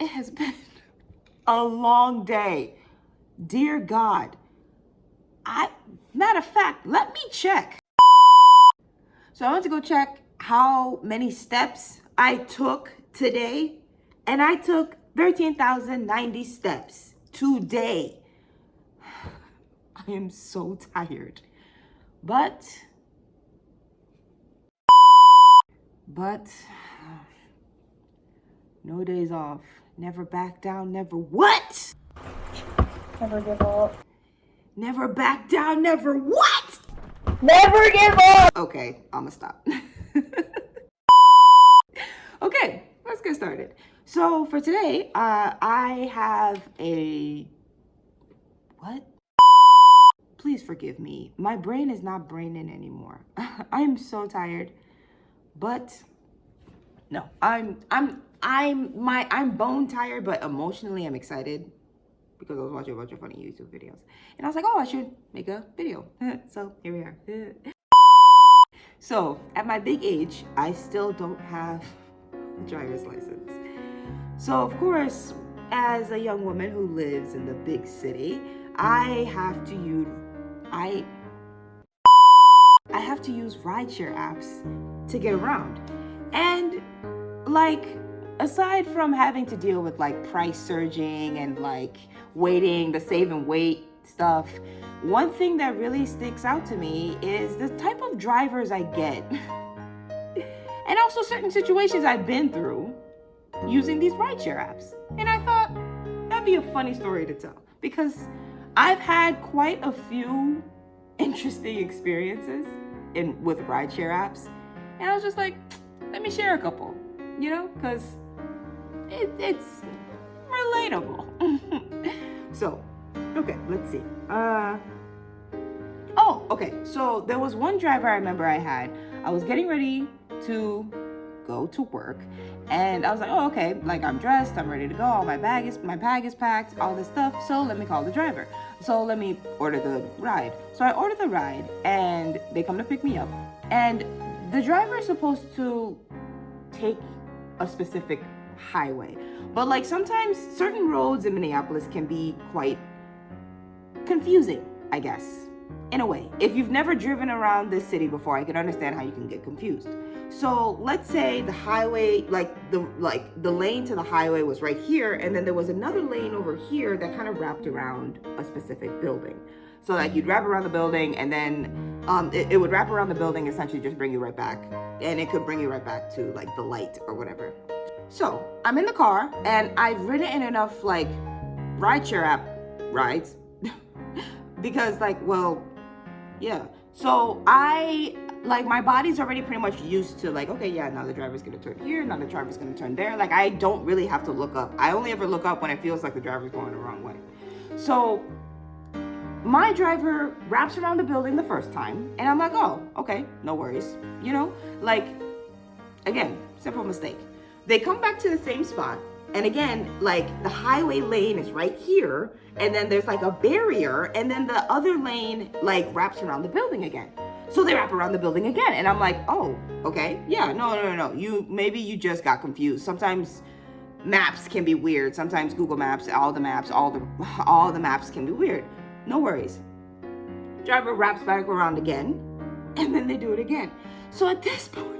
it has been a long day. Dear God. Matter of fact, let me check. So I went to go check how many steps I took today, and I took 13,090 steps today. I am so tired. But no days off. Never back down, never what? Never give up. Never back down, never what? Never give up! Okay, I'm gonna stop. Okay, let's get started. So for today, I have a... What? Please forgive me. My brain is not braining anymore. I'm so tired. But no, I'm bone tired, but emotionally I'm excited because I was watching a bunch of funny YouTube videos. And I was like, oh, I should make a video. So here we are. So at my big age, I still don't have a driver's license. So of course, as a young woman who lives in the big city, I have to use rideshare apps to get around. And like, aside from having to deal with like price surging and like waiting, the save and wait stuff, one thing that really sticks out to me is the type of drivers I get. And also certain situations I've been through using these rideshare apps. And I thought that'd be a funny story to tell because I've had quite a few interesting experiences with rideshare apps. And I was just like, let me share a couple, you know, because it's relatable. So, okay, let's see. Okay. So there was one driver I remember I had. I was getting ready to go to work, and I was like, oh, okay, like I'm dressed, I'm ready to go. All my bag is packed, all this stuff. So let me call the driver. So let me order the ride. So I ordered the ride, and they come to pick me up. And the driver is supposed to take a specific highway, but like sometimes certain roads in Minneapolis can be quite confusing, I guess, in a way. If you've never driven around this city before, I can understand how you can get confused. So let's say the highway, the lane to the highway was right here, and then there was another lane over here that kind of wrapped around a specific building. So like you'd wrap around the building, and then it would wrap around the building, essentially just bring you right back, and it could bring you right back to like the light or whatever. So I'm in the car, and I've ridden in enough like rideshare app rides because like, well, yeah. So my body's already pretty much used to like, okay, yeah, now the driver's gonna turn here, now the driver's gonna turn there. Like I don't really have to look up. I only ever look up when it feels like the driver's going the wrong way. So my driver wraps around the building the first time, and I'm like, oh, okay, no worries. You know, like, again, simple mistake. They come back to the same spot, and again, like the highway lane is right here, and then there's like a barrier, and then the other lane like wraps around the building again. So they wrap around the building again, and I'm like, oh, okay, yeah, no. Maybe you just got confused. Sometimes maps can be weird. Sometimes Google Maps, all the maps can be weird. No worries. Driver wraps back around again, and then they do it again. So at this point,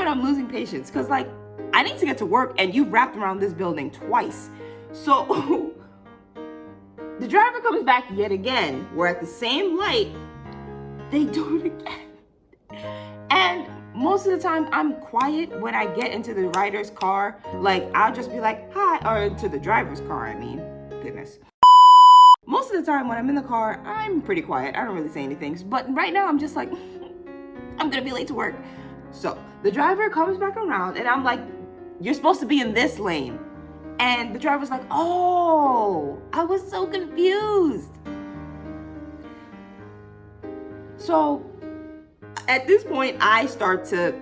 I'm losing patience because like I need to get to work, and you wrapped around this building twice. So the driver comes back yet again. We're at the same light. They do it again. And most of the time I'm quiet when I get into the rider's car. Like I'll just be like, hi, or into the driver's car, I mean, goodness. Most of the time when I'm in the car, I'm pretty quiet. I don't really say anything. But right now I'm just like, I'm gonna be late to work. So the driver comes back around, and I'm like, you're supposed to be in this lane. And the driver's like, oh, I was so confused. So at this point, I start to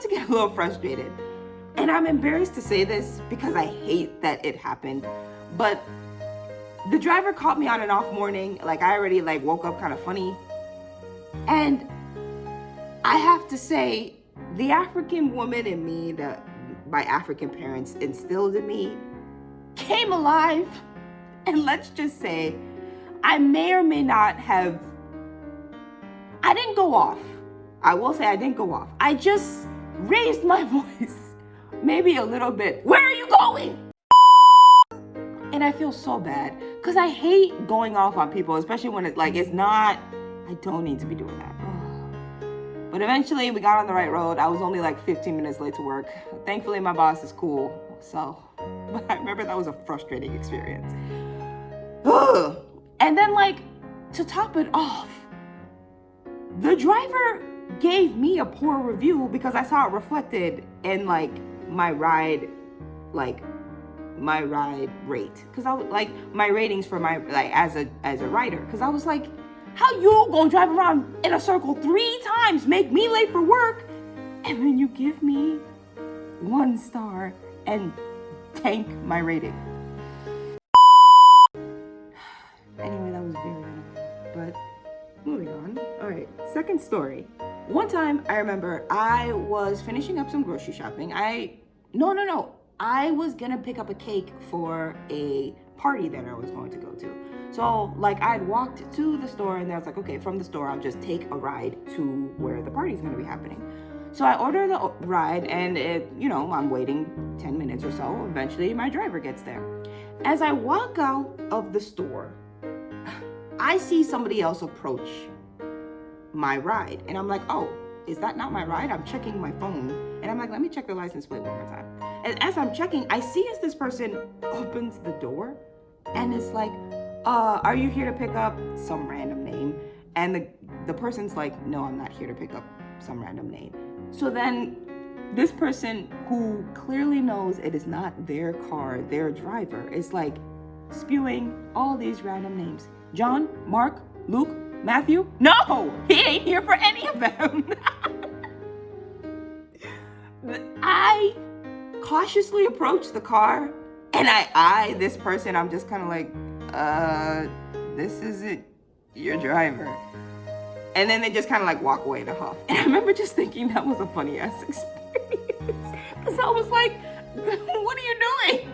get a little frustrated. And I'm embarrassed to say this because I hate that it happened. But the driver caught me on an off morning. Like I already woke up kind of funny. And I have to say the African woman in me that my African parents instilled in me came alive. And let's just say, I may or may not have, I didn't go off. I will say I didn't go off. I just raised my voice maybe a little bit. Where are you going? And I feel so bad because I hate going off on people, especially when it's like, it's not, I don't need to be doing that. But eventually we got on the right road. I was only like 15 minutes late to work. Thankfully my boss is cool. So, but I remember that was a frustrating experience. Ugh. And then like, to top it off, the driver gave me a poor review because I saw it reflected in like my ride rate. Cause I was like, my ratings for my, like as a rider. Cause I was like, how you gonna drive around in a circle 3 times, make me late for work, and then you give me 1 star and tank my rating? Anyway, that was very annoying, but moving on. All right, second story. One time I remember I was finishing up some grocery shopping. No. I was gonna pick up a cake for a party that I was going to go to. So like I'd walked to the store and I was like, okay, from the store, I'll just take a ride to where the party is gonna be happening. So I order the ride and I'm waiting 10 minutes or so. Eventually my driver gets there. As I walk out of the store, I see somebody else approach my ride. And I'm like, oh, is that not my ride? I'm checking my phone. And I'm like, let me check the license plate one more time. And as I'm checking, I see as this person opens the door and it's like, are you here to pick up some random name? And the person's like, no, I'm not here to pick up some random name. So then this person who clearly knows it is not their car, their driver, is like spewing all these random names. John, Mark, Luke, Matthew? No, he ain't here for any of them. I cautiously approach the car and I eye this person. I'm just kind of like, this isn't your driver. And then they just kind of like walk away in a huff. And I remember just thinking that was a funny ass experience. Because I was like, what are you doing?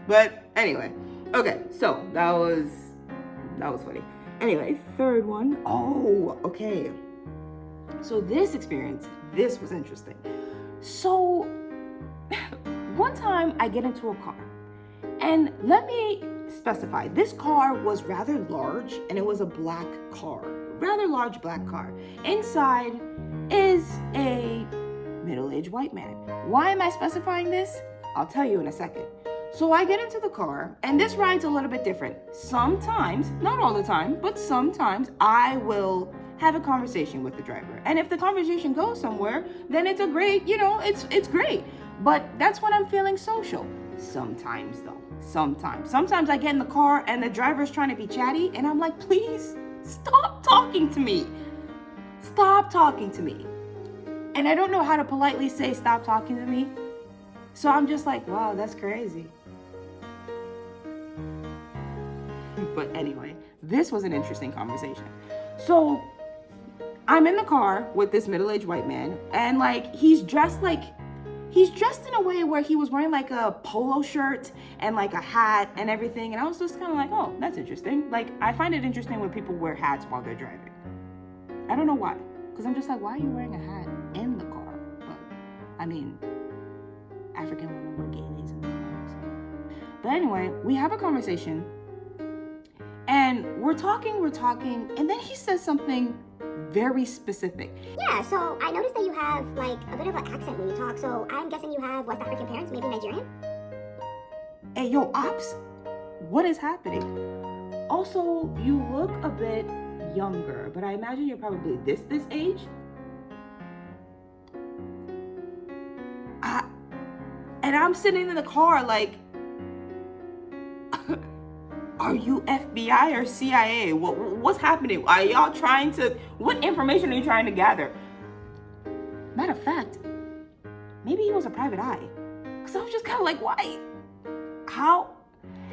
But anyway, okay, so that was funny. Anyway, third one. Oh, okay. So this experience, this was interesting. So one time I get into a car, and let me specify, this car was rather large and it was a black car, rather large black car. Inside is a middle-aged white man. Why am I specifying this? I'll tell you in a second. So I get into the car, and this ride's a little bit different. Sometimes, not all the time, but sometimes I will have a conversation with the driver. And if the conversation goes somewhere, then it's a great, it's great. But that's when I'm feeling social. Sometimes though, sometimes I get in the car and the driver's trying to be chatty and I'm like, please stop talking to me. Stop talking to me. And I don't know how to politely say stop talking to me. So I'm just like, wow, that's crazy. But anyway, this was an interesting conversation. So I'm in the car with this middle-aged white man, and like he's dressed in a way where he was wearing like a polo shirt and like a hat and everything. And I was just kind of like, oh, that's interesting. Like, I find it interesting when people wear hats while they're driving. I don't know why. Because I'm just like, why are you wearing a hat in the car? But I mean, African women wear gaiters in the car. So. But anyway, we have a conversation and we're talking. And then he says something very specific. Yeah, so I noticed that you have like a bit of an accent when you talk, so I'm guessing you have West African parents, maybe Nigerian? Hey, yo, Ops, what is happening? Also, you look a bit younger, but I imagine you're probably this age. And I'm sitting in the car like, are you FBI or CIA? What's happening? Are y'all what information are you trying to gather? Matter of fact, maybe he was a private eye. Because I was just kind of like, why? How?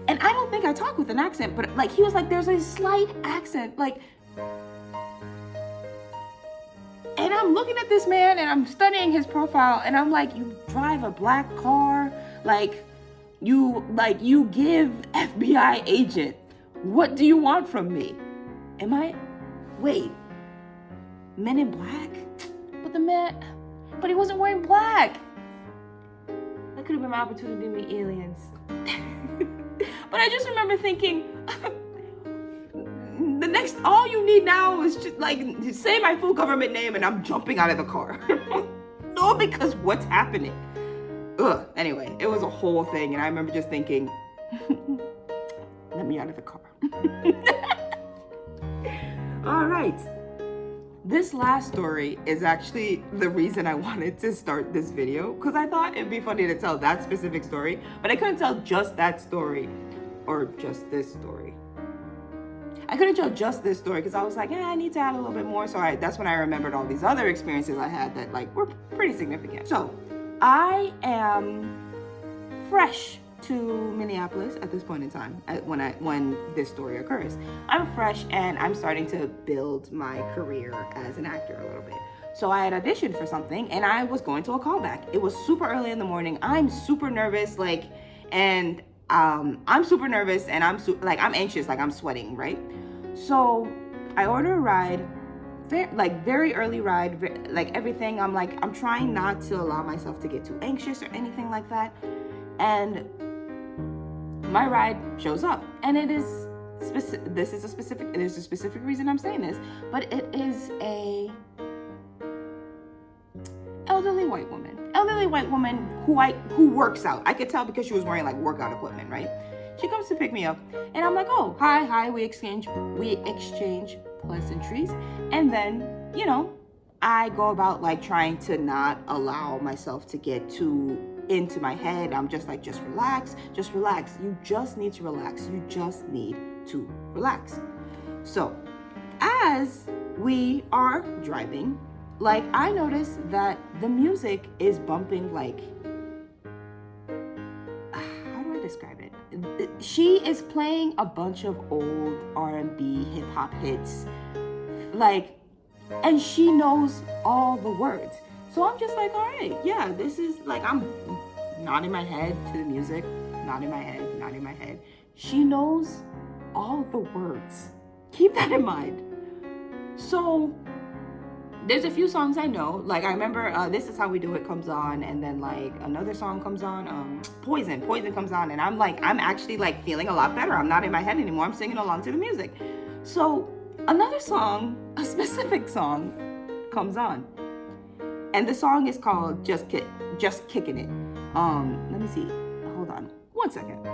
And I don't think I talk with an accent, but like he was like, there's a slight accent. Like, and And I'm looking at this man and I'm studying his profile and I'm like, you drive a black car, like you give FBI agent. What do you want from me? Wait, Men in Black? But he wasn't wearing black. That could have been my opportunity to meet aliens. But I just remember thinking, all you need now is just like say my full government name and I'm jumping out of the car. No, because what's happening? Ugh. Anyway, it was a whole thing, and I remember just thinking, let me out of the car. All right. This last story is actually the reason I wanted to start this video, because I thought it'd be funny to tell that specific story, but I couldn't tell just that story or just this story. I couldn't tell just this story because I was like, I need to add a little bit more. So that's when I remembered all these other experiences I had that like were pretty significant. So I am fresh to Minneapolis at this point in time when this story occurs. I'm fresh and I'm starting to build my career as an actor a little bit. So I had auditioned for something and I was going to a callback. It was super early in the morning. I'm super nervous, I'm super nervous and I'm anxious, like I'm sweating, right? So I order a ride, very early ride, like everything. I'm trying not to allow myself to get too anxious or anything like that. And my ride shows up, and there's a specific reason I'm saying this, but it is a elderly white woman who works out. I could tell because she was wearing like workout equipment, right? She comes to pick me up and I'm like, oh, hi, we exchange pleasantries. And then, I go about like trying to not allow myself to get too into my head. I'm just like, just relax. You just need to relax. So as we are driving, like I noticed that the music is bumping like, how do I describe it? She is playing a bunch of old R&B hip hop hits, and she knows all the words. So I'm just like, all right, yeah, this is like, I'm nodding my head to the music, nodding my head. She knows all the words. Keep that in mind. So there's a few songs I know. Like I remember This Is How We Do It comes on, and then like another song comes on, Poison comes on, and I'm actually like feeling a lot better. I'm not in my head anymore. I'm singing along to the music. So another song, a specific song comes on. And the song is called Just Kicking It. Let me see. Hold on. 1 second.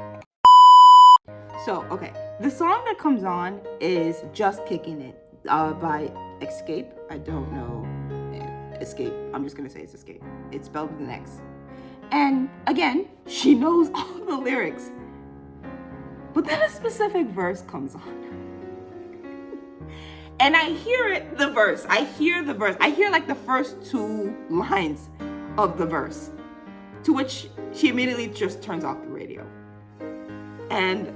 So, okay. The song that comes on is Just Kicking It by Escape. I don't know. Escape. I'm just going to say it's Escape. It's spelled with an X. And again, she knows all the lyrics. But then a specific verse comes on. And I hear the verse. I hear like the first 2 lines of the verse, to which she immediately just turns off the radio. And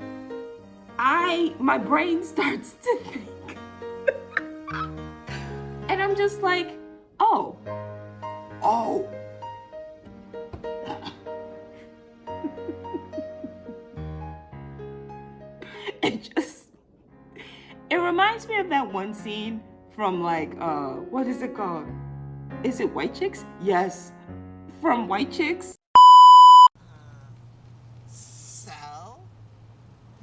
my brain starts to think. And I'm just like, oh. It reminds me of that one scene from like, what is it called? Is it White Chicks? Yes, from White Chicks. So?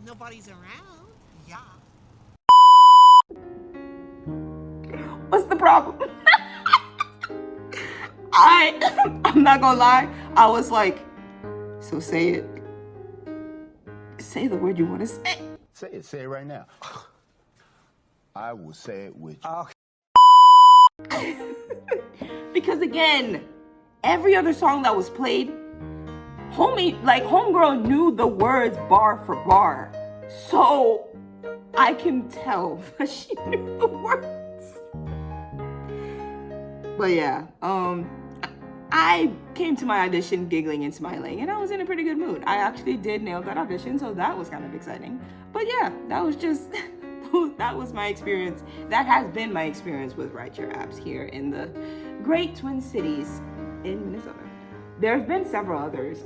Nobody's around? Yeah. What's the problem? I'm not gonna lie, I was like, so say it. Say the word you want to say. Say it right now. I will say it with you. Because again, every other song that was played, homegirl knew the words bar for bar. So I can tell that she knew the words. But yeah, I came to my audition giggling and smiling, and I was in a pretty good mood. I actually did nail that audition, so that was kind of exciting. But yeah, that was just that was my experience. That has been my experience with rideshare apps here in the great Twin Cities in Minnesota. There have been several others.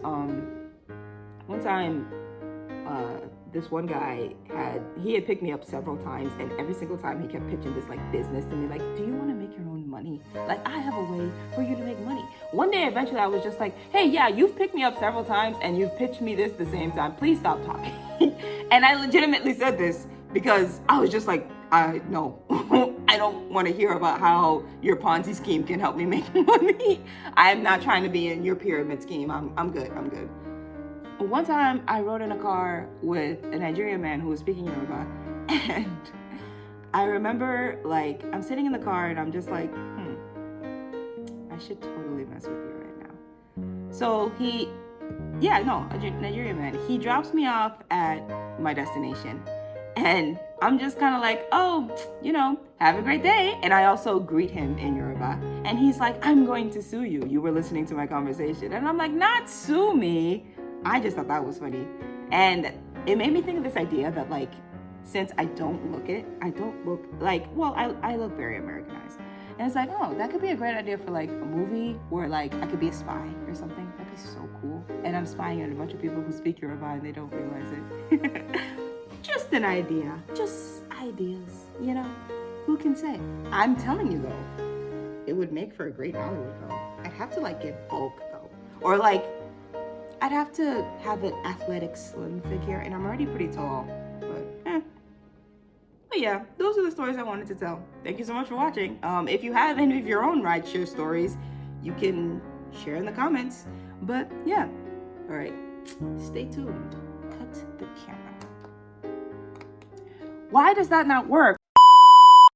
One time, this one guy had picked me up several times, and every single time he kept pitching this like business to me, like, do you want to make your own money? Like, I have a way for you to make money. One day, eventually, I was just like, hey, yeah, you've picked me up several times, and you've pitched me this the same time. Please stop talking. And I legitimately said this because I was just like, no, I don't want to hear about how your Ponzi scheme can help me make money. I'm not trying to be in your pyramid scheme. I'm good. One time I rode in a car with a Nigerian man who was speaking Yoruba, and I remember like I'm sitting in the car and I'm just like, I should totally mess with you right now. So a Nigerian man, he drops me off at my destination, and I'm just kind of like, oh, have a great day. And I also greet him in Yoruba, and he's like, I'm going to sue you. You were listening to my conversation. And I'm like, not sue me. I just thought that was funny. And it made me think of this idea that like, since I don't look like, well, I look very Americanized. And it's like, oh, that could be a great idea for like a movie where like I could be a spy or something. That'd be so cool. And I'm spying on a bunch of people who speak Yoruba and they don't realize it. Just an idea. Just ideas, Who can say? I'm telling you though, it would make for a great Hollywood film. I'd have to like get bulk though. Or like, I'd have to have an athletic, slim figure, and I'm already pretty tall, but yeah, those are the stories I wanted to tell. Thank you so much for watching. If you have any of your own rideshare stories, you can share in the comments. But yeah, all right, stay tuned. Cut the camera. Why does that not work?